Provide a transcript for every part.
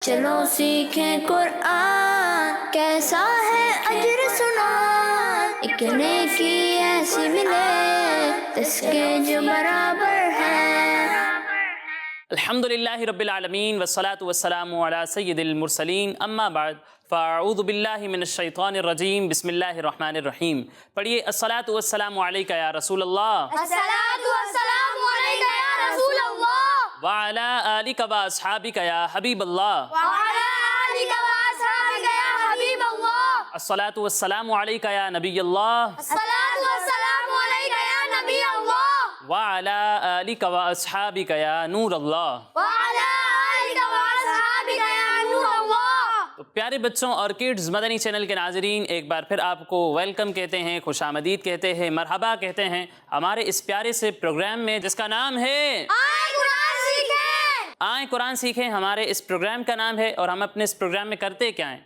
چلو سیکھیں قرآن، کیسا ہے اجر سنا، ایک نیکی ایسی ملے اس کے جو برابر ہے۔ الحمدللہ رب العالمین والصلاة والسلام علی سید المرسلین، اما بعد فاعوذ باللہ من الشیطان الرجیم، بسم اللہ الرحمن الرحیم۔ پڑھیے الصلاۃ والسلام علیک یا رسول اللہ، الصلاۃ والسلام علیک یا رسول اللہ، وعلی آلک واصحابک یا حبیب اللہ، وعلی آلک واصحابک یا حبیب اللہ، الصلاۃ والسلام علیک یا نبی اللہ، الصلاۃ والسلام علیک یا نبی اللہ، وعلی آلک واصحابک یا نور اللہ۔ وعلی آلک واصحابک یا نور اللہ۔ تو پیارے بچوں اور کڈز مدنی چینل کے ناظرین، ایک بار پھر آپ کو ویلکم کہتے ہیں، خوش آمدید کہتے ہیں، مرحبا کہتے ہیں ہمارے اس پیارے سے پروگرام میں جس کا نام ہے آئیں قرآن سیکھیں، آئیں قرآن سیکھیں۔ ہمارے اس پروگرام کا نام ہے، اور ہم اپنے اس پروگرام میں کرتے کیا ہیں؟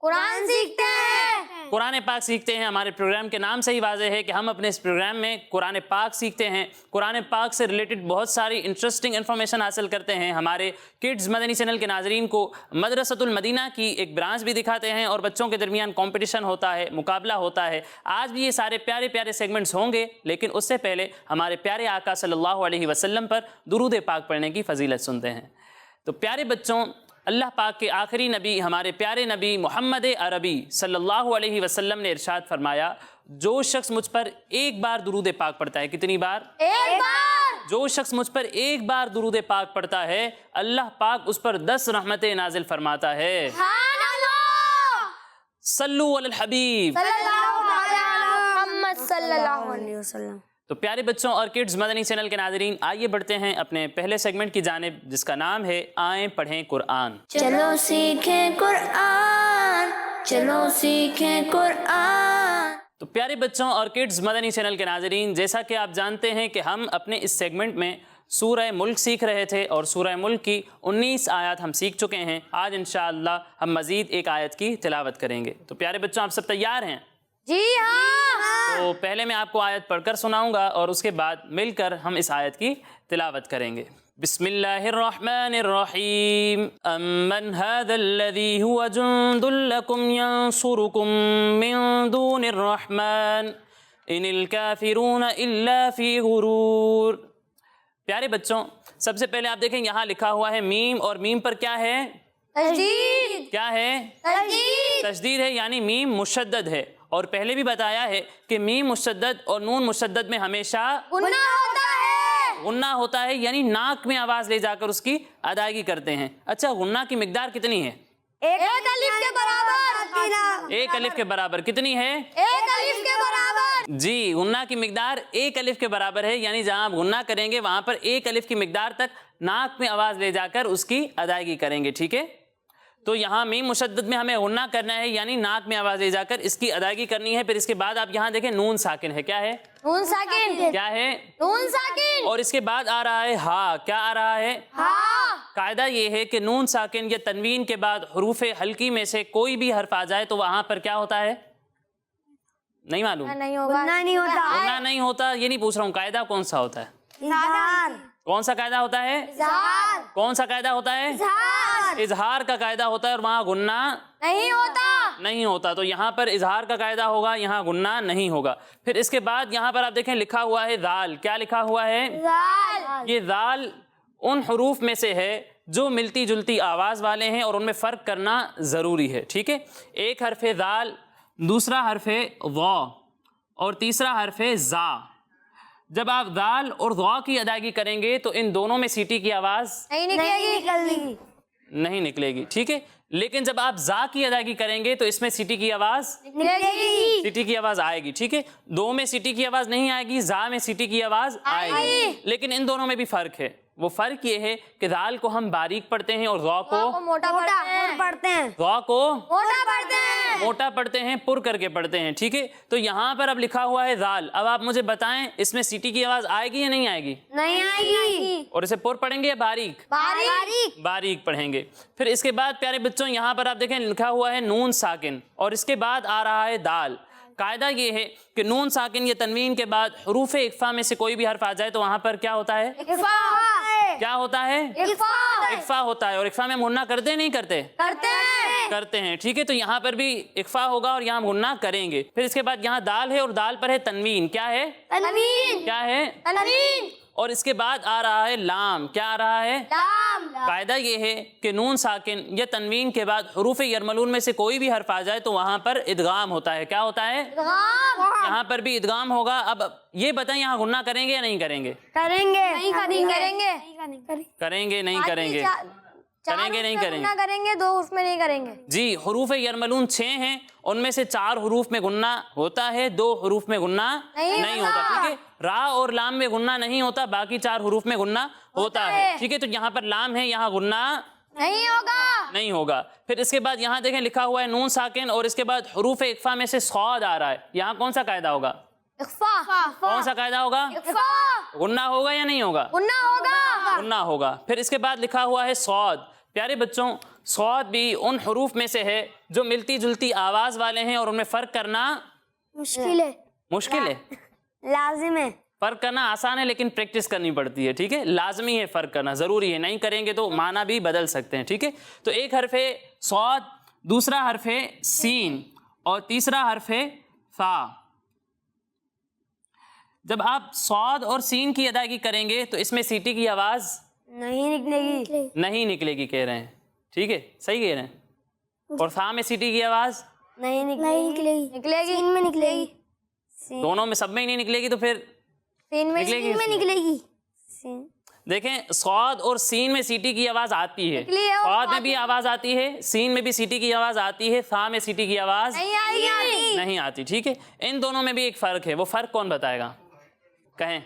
قرآن سیکھتے ہیں، قرآن پاک سیکھتے ہیں۔ ہمارے پروگرام کے نام سے ہی واضح ہے کہ ہم اپنے اس پروگرام میں قرآن پاک سیکھتے ہیں، قرآن پاک سے ریلیٹڈ بہت ساری انٹرسٹنگ انفارمیشن حاصل کرتے ہیں۔ ہمارے کڈز مدنی چینل کے ناظرین کو مدرسۃ المدینہ کی ایک برانچ بھی دکھاتے ہیں، اور بچوں کے درمیان کمپٹیشن ہوتا ہے، مقابلہ ہوتا ہے۔ آج بھی یہ سارے پیارے پیارے سیگمنٹس ہوں گے، لیکن اس سے پہلے ہمارے پیارے آقا صلی اللہ علیہ وسلم پر درود پاک پڑھنے کی فضیلت سنتے ہیں۔ تو پیارے بچوں، اللہ پاک کے آخری نبی ہمارے پیارے نبی محمد عربی صلی اللہ علیہ وسلم نے ارشاد فرمایا، جو شخص مجھ پر ایک بار درود پاک پڑھتا ہے، کتنی بار؟ ایک بار، جو شخص مجھ پر ایک بار درود پاک پڑھتا ہے، اللہ پاک اس پر 10 رحمتیں نازل فرماتا ہے۔ سبحان اللہ، صلو علی الحبیب۔ صلی اللہ علیہ محمد صلی اللہ علیہ وسلم۔ تو پیارے بچوں اور کڈز مدنی چینل کے ناظرین، آئیے بڑھتے ہیں اپنے پہلے سیگمنٹ کی جانب، جس کا نام ہے آئیں پڑھیں قرآن۔ چلو سیکھیں قرآن، چلو سیکھیں قرآن۔ تو پیارے بچوں اور کڈز مدنی چینل کے ناظرین، جیسا کہ آپ جانتے ہیں کہ ہم اپنے اس سیگمنٹ میں سورہ ملک سیکھ رہے تھے، اور سورہ ملک کی 19 آیات ہم سیکھ چکے ہیں۔ آج انشاءاللہ ہم مزید ایک آیت کی تلاوت کریں گے۔ تو پیارے بچوں، آپ سب تیار ہیں؟ جی ہاں۔ تو پہلے میں آپ کو آیت پڑھ کر سناؤں گا، اور اس کے بعد مل کر ہم اس آیت کی تلاوت کریں گے۔ بسم اللہ الرحمن الرحیم۔ امن هذا الذی هو جند لکم ینصرکم من دون الرحمن ان الکافرون الا فی غرور۔ پیارے بچوں، سب سے پہلے آپ دیکھیں یہاں لکھا ہوا ہے میم، اور میم پر کیا ہے؟ تشدید، کیا ہے؟ تشدید، تشدید ہے، یعنی میم مشدد ہے۔ اور پہلے بھی بتایا ہے کہ میم مشدد اور نون مشدد میں ہمیشہ غنہ ہوتا ہے، غنہ ہوتا ہے، یعنی ناک میں آواز لے جا کر اس کی ادائیگی کرتے ہیں۔ اچھا، غنہ کی مقدار کتنی ہے؟ ایک الف کے برابر، ایک الف کے برابر۔ کتنی ہے؟ ایک الف کے برابر۔ جی، غنہ کی مقدار ایک الف کے برابر ہے، یعنی جہاں آپ غنہ کریں گے وہاں پر ایک الف کی مقدار تک ناک میں آواز لے جا کر اس کی ادائیگی کریں گے، ٹھیک ہے؟ تو یہاں میم مشدد میں ہمیں غنہ کرنا ہے، یعنی ناک میں آواز لے جا کر اس کی ادائیگی کرنی ہے۔ پھر اس کے بعد آپ یہاں دیکھیں نون ساکن ہے، کیا ہے؟ نون ساکن، کیا ہے؟ نون ساکن، اور اس کے بعد آ رہا ہے ہا۔ کیا آ رہا ہے؟ ہاں۔ قاعدہ یہ ہے کہ نون ساکن یا تنوین کے بعد حروف حلقی میں سے کوئی بھی حرف آ جائے تو وہاں پر کیا ہوتا ہے؟ نہیں معلوم؟ نہیں ہوگا، نہیں ہوتا، غنہ نہیں ہوتا، یہ نہیں پوچھ رہا ہوں، قاعدہ کون سا ہوتا ہے؟ اظہار، کون سا قاعدہ ہوتا ہے؟ اظہار، کون سا قاعدہ ہوتا ہے؟ اظہار اظہار کا قاعدہ ہوتا ہے، اور وہاں غنہ نہیں ہوتا، نہیں ہوتا۔ تو یہاں پر اظہار کا قاعدہ ہوگا، یہاں غنہ نہیں ہوگا۔ پھر اس کے بعد یہاں پر آپ دیکھیں لکھا ہوا ہے ذال۔ کیا لکھا ہوا ہے؟ ذال، یہ ذال ان حروف میں سے ہے جو ملتی جلتی آواز والے ہیں، اور ان میں فرق کرنا ضروری ہے، ٹھیک ہے؟ ایک حرف ہے ذال، دوسرا حرف ہے ضا، اور تیسرا حرف ہے زا۔ جب آپ ذال اور ضا کی ادائیگی کریں گے تو ان دونوں میں سیٹی کی آواز نہیں نکلے گی، نہیں نکلے گی، ٹھیک ہے؟ لیکن جب آپ زا کی ادائیگی کریں گے تو اس میں سیٹی کی آواز نکلے گی، سیٹی کی آواز آئے گی، ٹھیک ہے؟ دو میں سیٹی کی آواز نہیں آئے گی، زا میں سیٹی کی آواز آئے گی، لیکن ان دونوں میں بھی فرق ہے۔ وہ فرق یہ ہے کہ ذال کو ہم باریک پڑھتے ہیں اور ضا کو موٹا پڑھتے ہیں، ضا کو موٹا پڑھتے ہیں، موٹا پڑھتے ہیں، پر کر کے پڑھتے ہیں، ٹھیک ہے؟ تو یہاں پر اب لکھا ہوا ہے ذال۔ اب آپ مجھے بتائیں اس میں سیٹی کی آواز آئے گی یا نہیں آئے گی؟ نہیں آئے گی، اور اسے پر پڑھیں گے یا باریک؟ باریک، باریک پڑھیں گے۔ پھر اس کے بعد پیارے بچوں یہاں پر آپ دیکھیں لکھا ہوا ہے نون ساکن، اور اس کے بعد آ رہا ہے دال۔ قاعدہ یہ ہے کہ نون ساکن یا تنوین کے بعد حروف اقفا میں سے کوئی بھی حرف آ جائے تو وہاں پر کیا ہوتا ہے؟ اقفا، کیا ہوتا ہے؟ اخفا ہوتا ہے. اور اخفا میں ہم غنہ کرتے ہیں نہیں کرتے؟ کرتے ہیں. ٹھیک ہے, تو یہاں پر بھی اخفا ہوگا اور یہاں ہم غنہ کریں گے. پھر اس کے بعد یہاں دال ہے اور دال پر ہے تنوین. کیا ہے؟ کیا ہے؟ اور اس کے بعد آ رہا ہے لام. کیا آ رہا ہے؟ قاعدہ یہ ہے کہ نون ساکن یا تنوین کے بعد حروف یرملون میں سے کوئی بھی حرف آ جائے تو وہاں پر ادغام ہوتا ہے. کیا ہوتا ہے؟ یہاں پر بھی ادغام ہوگا. اب یہ بتائیں یہاں غنہ کریں گے یا نہیں کریں گے؟ کریں گے نہیں کریں گے؟ کریں گے نہیں کریں گے؟ کریں گے, 2 حروف میں نہیں کریں گے. جی, حروف یرملون 6 ہیں, ان میں سے 4 حروف میں غنہ ہوتا ہے, 2 حروف میں غنہ نہیں ہوتا. ٹھیک ہے, را اور لام میں غنہ نہیں ہوتا, باقی 4 حروف میں غنہ ہوتا ہے. ٹھیک ہے, تو یہاں پر لام ہے, یہاں غنہ نہیں ہوگا. پھر اس کے بعد یہاں دیکھیں لکھا ہوا ہے نون ساکن اور اس کے بعد حروف اخفا میں سے صاد آ رہا ہے. یہاں کون سا قاعدہ ہوگا؟ کون سا قاعدہ ہوگا؟ غنہ ہوگا یا نہیں ہوگا؟ غنہ ہوگا. پھر اس کے بعد لکھا ہوا ہے صاد. پیارے بچوں, صاد بھی ان حروف میں سے ہے جو ملتی جلتی آواز والے ہیں اور ان میں فرق کرنا مشکل ہے. لازم ہے. فرق کرنا آسان ہے لیکن پریکٹس کرنی پڑتی ہے. ٹھیک ہے, لازمی ہے فرق کرنا, ضروری ہے, نہیں کریں گے تو معنی بھی بدل سکتے ہیں. ٹھیک ہے, تو ایک حرف ہے صاد, دوسرا حرف ہے سین اور تیسرا حرف ہے فا. جب آپ صاد اور سین کی ادائیگی کریں گے تو اس میں سیٹی کی آواز نہیں نکلے گی کہہ رہے ہیں. ٹھیک ہے, صحیح کہہ رہے ہیں. اور فا میں سیٹی کی آواز نہیں نکلے گی. سین میں نکلے گی. دونوں میں سب میں ہی نہیں نکلے گی تو پھر نکلے گی. دیکھیں, صاد اور سین میں سیٹی کی آواز آتی ہے, صاد میں بھی آواز آتی ہے, سین میں بھی سیٹی کی آواز آتی ہے, فا میں سیٹی کی آواز نہیں آتی. ٹھیک ہے, ان دونوں میں بھی ایک فرق ہے, وہ فرق کون بتائے گا؟ کہیں.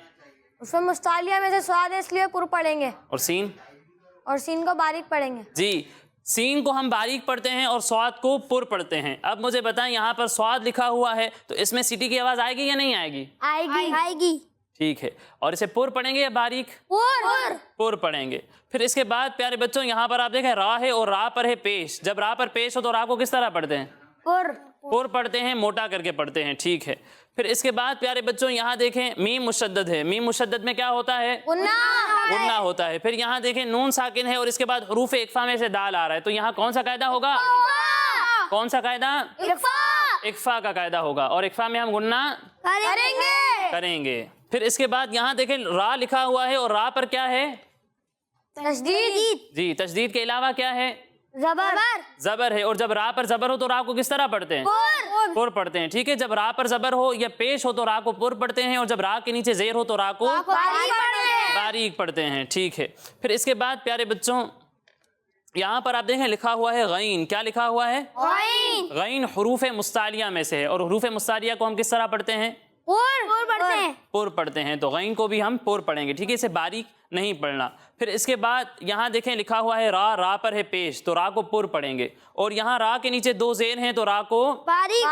اس میں مستعلیہ میں سے صاد ہے اس لیے پر پڑھیں گے, اور سین کو باریک پڑھیں گے. جی, سین کو ہم باریک پڑھتے ہیں اور صاد کو پر پڑھتے ہیں. اب مجھے بتائیں یہاں پر صاد لکھا ہوا ہے تو اس میں سیٹی کی آواز آئے گی یا نہیں آئے گی؟ آئے گی. ٹھیک ہے, اور اسے پر پڑھیں گے یا باریک؟ پر پڑھیں گے. پھر اس کے بعد پیارے بچوں یہاں پر آپ دیکھیں را ہے اور را پر ہے پیش. جب را پر پیش ہو تو را کو کس طرح پڑھتے ہیں؟ پر پڑھتے ہیں, موٹا کر کے پڑھتے ہیں. ٹھیک ہے, پھر اس کے بعد پیارے بچوں یہاں دیکھیں میم مشدد ہے, میم مشدد میں کیا ہوتا ہے؟ غنہ ہوتا ہے. پھر یہاں دیکھیں نون ساکن ہے اور اس کے بعد حروف اخفا میں سے دال آ رہا ہے, تو یہاں کون سا قاعدہ ہوگا؟ کون سا قاعدہ؟ اخفا کا قاعدہ ہوگا, اور اخفا میں ہم غنہ کریں گے. پھر اس کے بعد یہاں دیکھیں را لکھا ہوا ہے اور را پر کیا ہے؟ تشدید. جی, تشدید کے علاوہ کیا ہے؟ زبر ہے. اور جب را پر زبر ہو تو را کو کس طرح پڑھتے ہیں؟ پر پڑھتے ہیں. ٹھیک ہے, جب را پر زبر ہو یا پیش ہو تو را کو پر پڑھتے ہیں, اور جب را کے نیچے زیر ہو تو را کو باریک پڑھتے ہیں. ٹھیک ہے, پھر اس کے بعد پیارے بچوں یہاں پر آپ دیکھیں لکھا ہوا ہے غین. کیا لکھا ہوا ہے؟ غین حروف مستعلیہ میں سے ہے, اور حروف مستعلیہ کو ہم کس طرح پڑھتے ہیں؟ پر پڑھتے ہیں. تو غین کو بھی ہم پر پڑھیں گے. ٹھیک ہے, اسے باریک نہیں پڑھنا. پھر اس کے بعد یہاں دیکھیں لکھا ہوا ہے را پر ہے پیش, تو را کو پر پڑھیں گے, اور یہاں را کے نیچے 2 زیر ہیں تو را کو باریک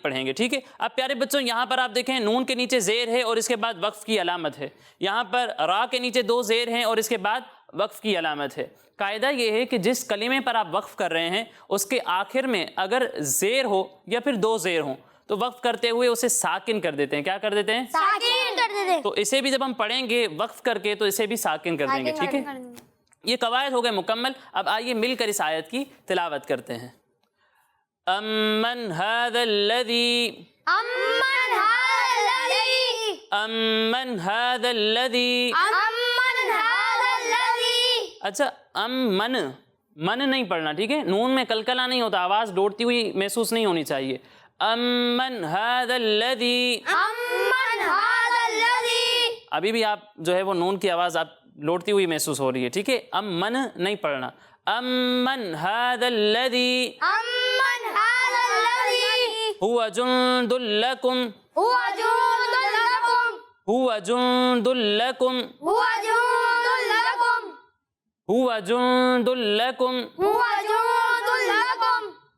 پڑھیں گے. ٹھیک ہے, اب پیارے بچوں یہاں پر آپ دیکھیں نون کے نیچے زیر ہے اور اس کے بعد وقف کی علامت ہے. یہاں پر را کے نیچے 2 زیر ہیں اور اس کے بعد وقف کی علامت ہے. قاعدہ یہ ہے کہ جس کلمے پر آپ وقف کر رہے ہیں اس کے آخر میں اگر زیر ہو یا پھر 2 زیر ہوں تو وقف کرتے ہوئے اسے ساکن کر دیتے ہیں. کیا کر دیتے ہیں؟ ساکن کر دیتے ہیں. تو اسے بھی جب ہم پڑھیں گے وقف کر کے تو اسے بھی ساکن کر دیں گے. ٹھیک ہے, یہ قواعد ہو گئے مکمل. اب آئیے مل کر اس آیت کی تلاوت کرتے ہیں. امن هذا الذی اچھا, من نہیں پڑھنا. ٹھیک ہے, نون میں کلکلا نہیں ہوتا, آواز ڈوڑتی ہوئی محسوس نہیں ہونی چاہیے. امن هذا الذی, ابھی بھی آپ جو ہے وہ نون کی آواز آپ لوٹتی ہوئی محسوس ہو رہی ہے. ٹھیک ہے, امن نہیں پڑھنا. امن هذا الذی هو جند لکم هو جند لکم.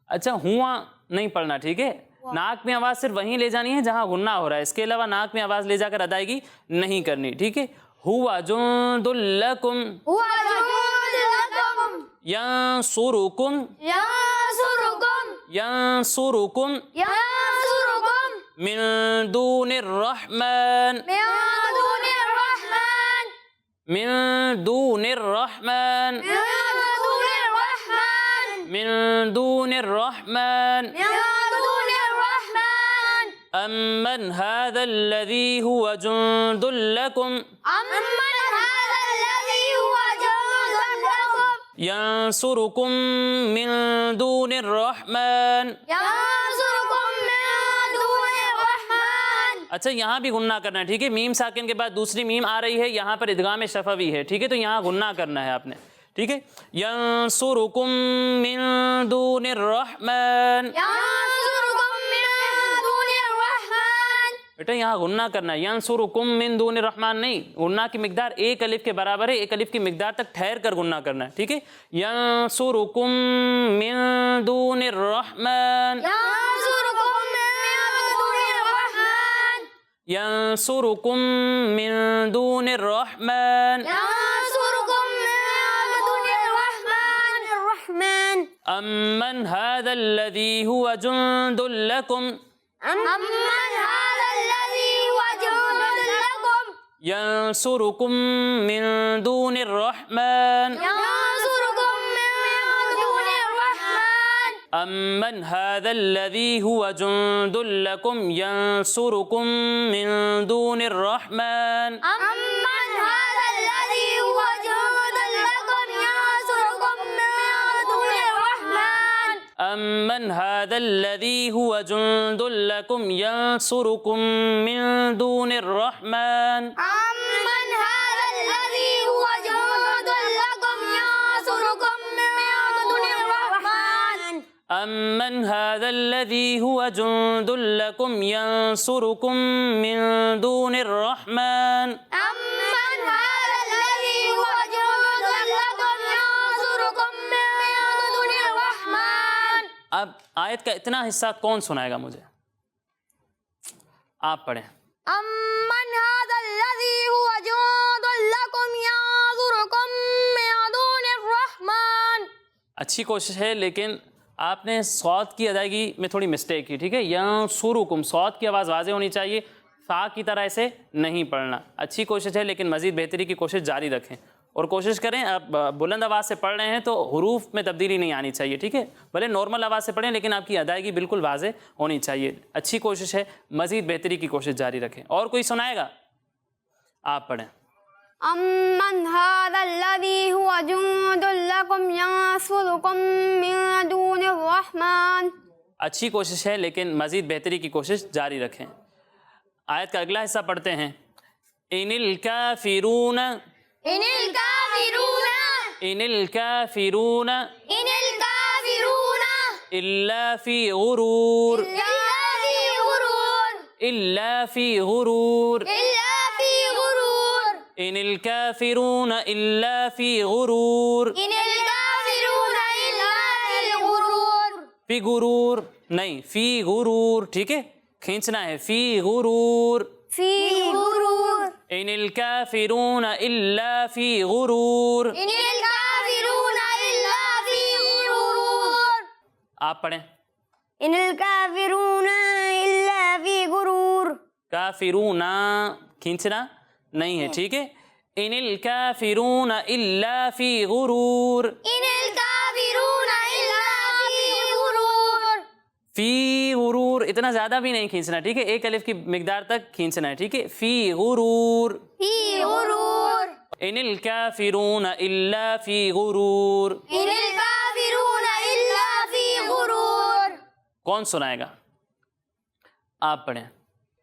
اچھا, ہوا نہیں پڑھنا. ٹھیک ہے, ناک میں آواز صرف وہیں لے جانی ہے جہاں غنہ ہو رہا ہے, اس کے علاوہ ناک میں آواز لے جا کر ادائیگی نہیں کرنی. ٹھیک ہے, ہوا جند لکم ینصرکم من دون الرحمن من دون الرحمن من دون الرحمن من دون الرحمن من دون الرحمن أمن هذا الذي هو جند لكم أمن هذا الذي هو جند لكم ينصركم من دون الرحمن. ينصركم من دون الرحمن. اچھا یہاں بھی غنہ کرنا ہے ٹھیک ہے. میم ساکن کے بعد دوسری میم آ رہی ہے, یہاں پر ادغام شفوی ہے ٹھیک ہے, تو یہاں غنہ کرنا ہے آپ نے ٹھیک ہے. ينصركم من دون الرحمن. ينصركم من دون الرحمن. بیٹا یہاں غنہ کرنا ہے, ينصركم من دون الرحمن نہیں. غنہ کی مقدار ایک الف کے برابر ہے, ایک الف کی مقدار تک ٹھہر کر غنہ کرنا ہے ٹھیک ہے. ينصركم من دون الرحمن. ينصركم من دون الرحمن. ينصركم من دون الرحمن. ينصركم من دون الرحمن. الرحمن. أمن هذا الذي هو جند لكم أمن هذا الذي هو جند لكم ينصركم من دون الرحمن. ينصركم من دون الرحمن. أمن هذا الذي هو جند لكم ينصركم من دون الرحمن. أمن هذا الذي هو جند لكم ينصركم من دون الرحمن. أمن هذا الذي هو جند لكم ينصركم من دون الرحمن. أمن هذا الذي هو جند لكم ينصركم من دون الرحمن. أمن هذا الذي هو جند لكم ينصركم من دون الرحمن. أمن هذا الذي هو جند لكم ينصركم من دون الرحمن. اب آیت کا اتنا حصہ کون سنائے گا مجھے؟ آپ پڑھیں. أمن هذا الذي هو جند لكم ينصركم من دون الرحمن. اچھی کوشش ہے لیکن آپ نے صاد کی ادائیگی میں تھوڑی مسٹیک کی ٹھیک ہے. ینصرکم صاد کی آواز واضح ہونی چاہیے, فا کی طرح ایسے نہیں پڑھنا. اچھی کوشش ہے لیکن مزید بہتری کی کوشش جاری رکھیں اور کوشش کریں. آپ بلند آواز سے پڑھ رہے ہیں تو حروف میں تبدیلی نہیں آنی چاہیے ٹھیک ہے. بھلے نارمل آواز سے پڑھیں لیکن آپ کی ادائیگی بالکل واضح ہونی چاہیے. اچھی کوشش ہے, مزید بہتری کی کوشش جاری رکھیں. اور کوئی سنائے گا؟ آپ پڑھیں. أمن هذا الذي هو جند لكم ينصركم من دون الرحمن. اچھی کوشش ہے لیکن مزید بہتری کی کوشش جاری رکھیں. آیت کا اگلا حصہ پڑھتے ہیں. ان الکافرون إن الكافرون ان الکافرون إن الكافرون الا فی غرور إلا في غرور الا فی غرور إلا في غرور ان الکافرون الا فی غرور. إن الكافرون إلا في غرور. فی غرور نہیں, فی غرور ٹھیک ہے, کھینچنا ہے. فی غرور. في غرور. ان الکافرون الا فی غرور. إن الكافرون إلا في غرور. آپ پڑھیں. إن الكافرون إلا في غرور. کافرون کھینچنا نہیں ہے ٹھیک ہے. ان الکافرون الا فی غرور. إن الكافرون إلا في غرور. فی غرور اتنا زیادہ بھی نہیں کھینچنا ٹھیک ہے, ایک الف کی مقدار تک کھینچنا ہے ٹھیک ہے. فی غرور. في غرور. ان الکافرون الا فی غرور. إن الكافرون إلا في غرور. کون سنائے گا؟ آپ پڑھیں.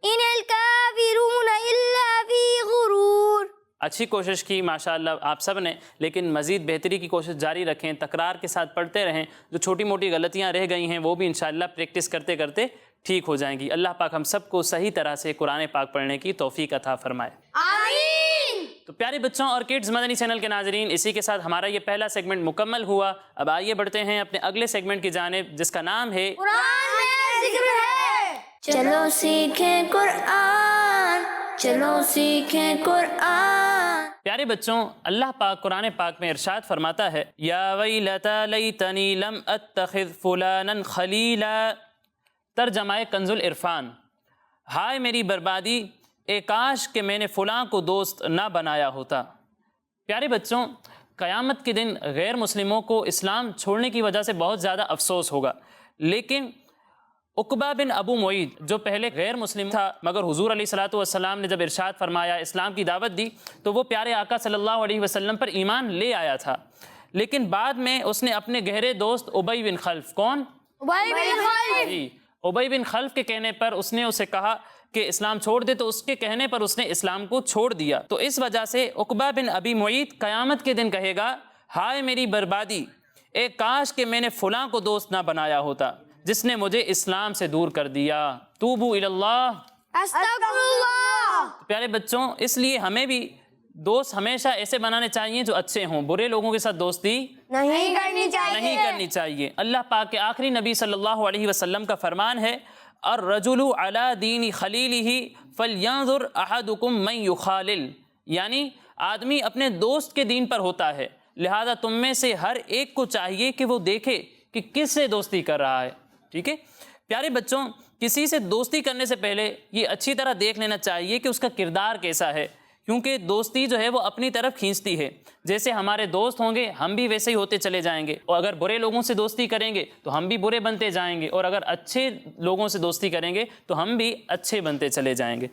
إن الكافرون إلا في غرور. اچھی کوشش کی ماشاءاللہ آپ سب نے, لیکن مزید بہتری کی کوشش جاری رکھیں, تکرار کے ساتھ پڑھتے رہیں. جو چھوٹی موٹی غلطیاں رہ گئی ہیں وہ بھی انشاءاللہ پریکٹس کرتے کرتے ٹھیک ہو جائیں گی. اللہ پاک ہم سب کو صحیح طرح سے قرآن پاک پڑھنے کی توفیق عطا فرمائے. آمین. تو پیارے بچوں اور کڈز مدنی چینل کے ناظرین, اسی کے ساتھ ہمارا یہ پہلا سیگمنٹ مکمل ہوا. اب آئیے بڑھتے ہیں اپنے اگلے سیگمنٹ کی جانب جس کا نام ہے قرآن میں ذکر ہے. چلو سیکھیں قرآن، چلو سیکھیں قرآن. پیارے بچوں, اللہ پاک قرآن پاک میں ارشاد فرماتا ہے یا ویلتا لیتنی لم اتخذ فلانا خلیلا. ترجمہ کنز العرفان. ہائے میری بربادی, اے کاش کہ میں نے فلاں کو دوست نہ بنایا ہوتا. پیارے بچوں، قیامت کے دن غیر مسلموں کو اسلام چھوڑنے کی وجہ سے بہت زیادہ افسوس ہوگا، لیکن عقبہ بن ابو معیط جو پہلے غیر مسلم تھا، مگر حضور علیہ الصلوۃ والسلام نے جب ارشاد فرمایا، اسلام کی دعوت دی، تو وہ پیارے آقا صلی اللہ علیہ وسلم پر ایمان لے آیا تھا، لیکن بعد میں اس نے اپنے گہرے دوست ابی بن خلف، کون؟ ابی بن خلف، جی، ابی بن خلف کے کہنے پر اس نے اسے کہا کہ اسلام چھوڑ دے، تو اس کے کہنے پر اس نے اسلام کو چھوڑ دیا۔ تو اس وجہ سے عقبہ بن ابی معیط قیامت کے دن کہے گا، ہائے میری بربادی، اے کاش کہ میں نے فلاں کو دوست نہ بنایا ہوتا جس نے مجھے اسلام سے دور کر دیا۔ توبوا الی اللہ، استغفر اللہ۔ پیارے بچوں، اس لیے ہمیں بھی دوست ہمیشہ ایسے بنانے چاہیے جو اچھے ہوں، برے لوگوں کے ساتھ دوستی نہیں کرنی چاہیے، نہیں کرنی چاہیے۔ اللہ پاک کے آخری نبی صلی اللہ علیہ وسلم کا فرمان ہے، الرجل علی دین خلیلہ فلینظر احدکم من یخالل، یعنی آدمی اپنے دوست کے دین پر ہوتا ہے، لہذا تم میں سے ہر ایک کو چاہیے کہ وہ دیکھے کہ کس سے دوستی کر رہا ہے، ٹھیک ہے؟ پیارے بچوں، کسی سے دوستی کرنے سے پہلے یہ اچھی طرح دیکھ لینا چاہیے کہ اس کا کردار کیسا ہے، کیونکہ دوستی جو ہے وہ اپنی طرف کھینچتی ہے۔ جیسے ہمارے دوست ہوں گے ہم بھی ویسے ہی ہوتے چلے جائیں گے، اور اگر برے لوگوں سے دوستی کریں گے تو ہم بھی برے بنتے جائیں گے، اور اگر اچھے لوگوں سے دوستی کریں گے تو ہم بھی اچھے بنتے چلے جائیں گے۔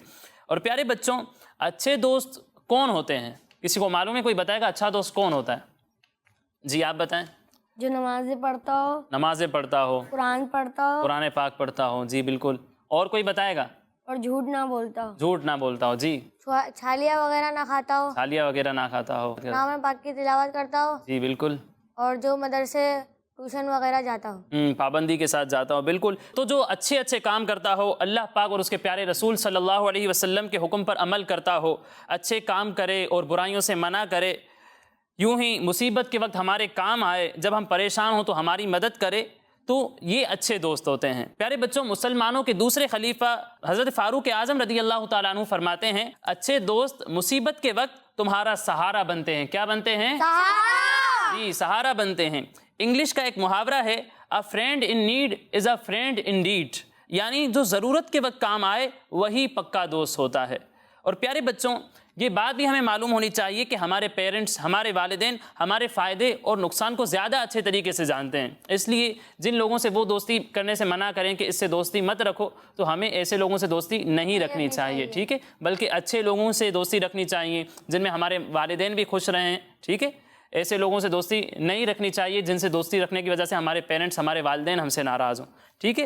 اور پیارے بچوں، اچھے دوست کون ہوتے ہیں؟ کسی کو معلوم ہے؟ کوئی بتائے گا اچھا دوست کون ہوتا ہے؟ جی آپ بتائیں۔ جو نمازیں پڑھتا ہو، نمازیں پڑھتا ہو، قرآن پڑھتا ہو، قرآن پاک پڑھتا ہو، جی بالکل۔ اور کوئی بتائے گا؟ اور جھوٹ نہ بولتا ہو، جھوٹ نہ بولتا ہو، جی۔ چھالیاں وغیرہ نہ کھاتا ہو، چھالیاں وغیرہ نہ کھاتا ہو، نام پاک کی تلاوت کرتا ہو، جی بالکل۔ اور جو مدرسے ٹیوشن وغیرہ جاتا ہو، پابندی کے ساتھ جاتا ہو، بالکل۔ تو جو اچھے اچھے کام کرتا ہو، اللہ پاک اور اس کے پیارے رسول صلی اللہ علیہ وسلم کے حکم پر عمل کرتا ہو، اچھے کام کرے اور برائیوں سے منع کرے، یوں ہی مصیبت کے وقت ہمارے کام آئے، جب ہم پریشان ہوں تو ہماری مدد کرے، تو یہ اچھے دوست ہوتے ہیں۔ پیارے بچوں، مسلمانوں کے دوسرے خلیفہ حضرت فاروق اعظم رضی اللہ تعالیٰ عنہ فرماتے ہیں، اچھے دوست مصیبت کے وقت تمہارا سہارا بنتے ہیں۔ کیا بنتے ہیں؟ سہارا۔ جی، سہارا بنتے ہیں۔ انگلش کا ایک محاورہ ہے، a friend in need is a friend indeed، یعنی جو ضرورت کے وقت کام آئے وہی پکا دوست ہوتا ہے۔ اور پیارے بچوں، یہ بات بھی ہمیں معلوم ہونی چاہیے کہ ہمارے پیرنٹس، ہمارے والدین ہمارے فائدے اور نقصان کو زیادہ اچھے طریقے سے جانتے ہیں، اس لیے جن لوگوں سے وہ دوستی کرنے سے منع کریں کہ اس سے دوستی مت رکھو، تو ہمیں ایسے لوگوں سے دوستی نہیں رکھنی چاہیے، ٹھیک ہے؟ بلکہ اچھے لوگوں سے دوستی رکھنی چاہیے جن میں ہمارے والدین بھی خوش رہیں، ٹھیک ہے؟ ایسے لوگوں سے دوستی نہیں رکھنی چاہیے جن سے دوستی رکھنے کی وجہ سے ہمارے پیرنٹس، ہمارے والدین ہم سے ناراض ہوں، ٹھیک ہے؟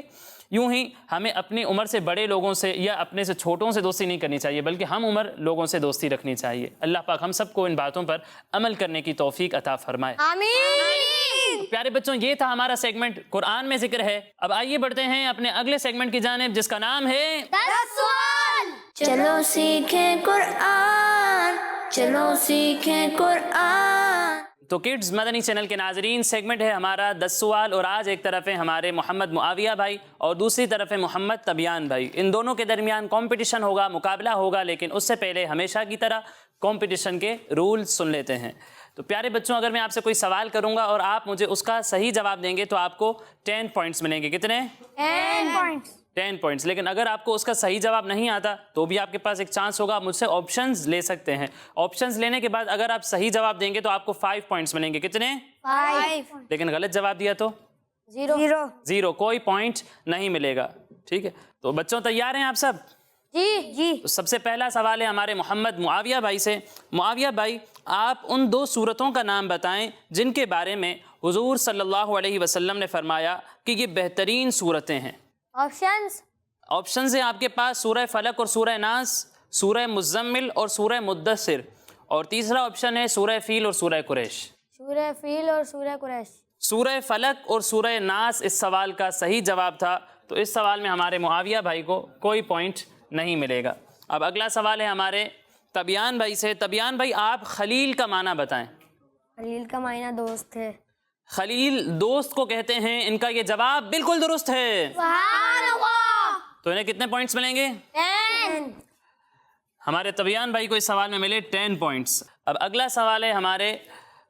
یوں ہی ہمیں اپنی عمر سے بڑے لوگوں سے یا اپنے سے چھوٹوں سے دوستی نہیں کرنی چاہیے، بلکہ ہم عمر لوگوں سے دوستی رکھنی چاہیے۔ اللہ پاک ہم سب کو ان باتوں پر عمل کرنے کی توفیق عطا فرمائے۔ آمین۔ پیارے بچوں، یہ تھا ہمارا سیگمنٹ قرآن میں ذکر ہے۔ اب آئیے بڑھتے ہیں اپنے اگلے سیگمنٹ کی جانب، جس کا نام ہے 10 سوال۔ چلو سیکھیں قرآن، چلو سیکھیں قرآن۔ تو کڈز مدنی چینل کے ناظرین، سیگمنٹ ہے ہمارا 10 سوال، اور آج ایک طرف ہے ہمارے محمد معاویہ بھائی اور دوسری طرف ہے محمد طبیان بھائی۔ ان دونوں کے درمیان کمپٹیشن ہوگا، مقابلہ ہوگا، لیکن اس سے پہلے ہمیشہ کی طرح کمپٹیشن کے رول سن لیتے ہیں۔ تو پیارے بچوں، اگر میں آپ سے کوئی سوال کروں گا اور آپ مجھے اس کا صحیح جواب دیں گے تو آپ کو 10 پوائنٹس ملیں گے۔ کتنے؟ 10 پوائنٹس۔ 10 پوائنٹس۔ لیکن اگر آپ کو اس کا صحیح جواب نہیں آتا تو بھی آپ کے پاس ایک چانس ہوگا، آپ مجھ سے آپشنز لے سکتے ہیں۔ آپشنز لینے کے بعد اگر آپ صحیح جواب دیں گے تو آپ کو 5 پوائنٹس ملیں گے۔ کتنے؟ 5۔ لیکن غلط جواب دیا تو 0۔ 0، کوئی پوائنٹ نہیں ملے گا، ٹھیک ہے؟ تو بچوں تیار ہیں آپ سب؟ جی۔ تو سب سے پہلا سوال ہے ہمارے محمد معاویہ بھائی سے۔ معاویہ بھائی، آپ ان 2 سورتوں کا نام بتائیں جن کے بارے میں حضور صلی اللہ علیہ وسلم نے فرمایا کہ یہ بہترین سورتیں ہیں۔ آپشنز ہیں آپ کے پاس، سورہ فلق اور سورہ ناس، سورہ مزمل اور سورہ مدثر، اور تیسرا آپشن ہے سورہ فیل اور سورہ قریش۔ سورہ فیل اور سورہ قریش۔ سورہ فلق اور سورہ ناس اس سوال کا صحیح جواب تھا، تو اس سوال میں ہمارے معاویہ بھائی کو کوئی پوائنٹ نہیں ملے گا۔ اب اگلا سوال ہے ہمارے طبیان بھائی سے۔ طبیان بھائی، آپ خلیل کا معنی بتائیں۔ خلیل کا معنی دوست ہے۔ خلیل دوست کو کہتے ہیں، ان کا یہ جواب بالکل درست ہے۔ سبحان اللہ۔ تو انہیں کتنے پوائنٹس ملیں گے؟ 10۔ ہمارے طبیان بھائی کو اس سوال میں ملے 10 پوائنٹس۔ اب اگلا سوال ہے ہمارے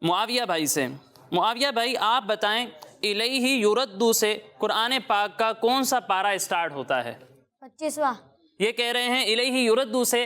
معاویہ بھائی سے۔ معاویہ بھائی، آپ بتائیں، الیہ یردو سے قرآن پاک کا کون سا پارہ اسٹارٹ ہوتا ہے؟ 25واں۔ یہ کہہ رہے ہیں الیہ یردو سے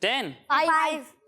10।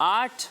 8,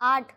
8।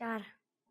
4।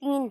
3।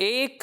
1,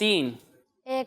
3? 1।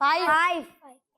5।